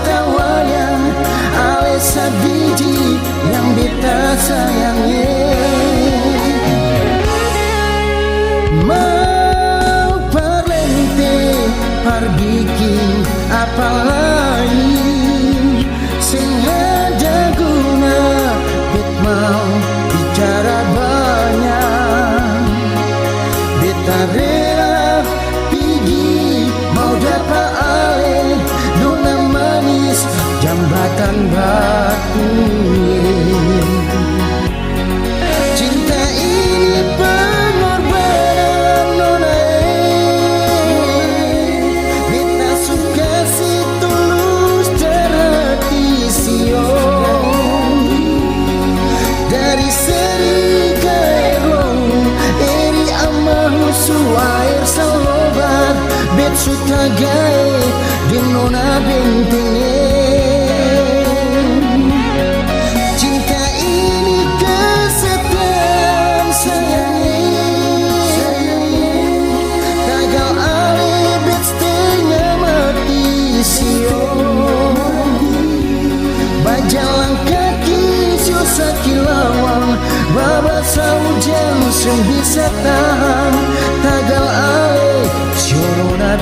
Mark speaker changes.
Speaker 1: tawanya ale sabiji yang beta sayangi. Mau parlente parbikin apa lain sing ada guna bet mau bicara banyak. Beta rela pigi mau dapat ale nona manis jambatan batu. Cinta ini pengorbanan nona, beta suka si tulus terhati sio. Dari seri ke erong eri amah su air salobar bet suka gae di nona bentenge. Cinta ini kesetiaan sayangi, tagal ale bet setengah mati sio. Bajalan kaki sio sakilawang babasa hujan sing bisa tahan tagal ale sio nona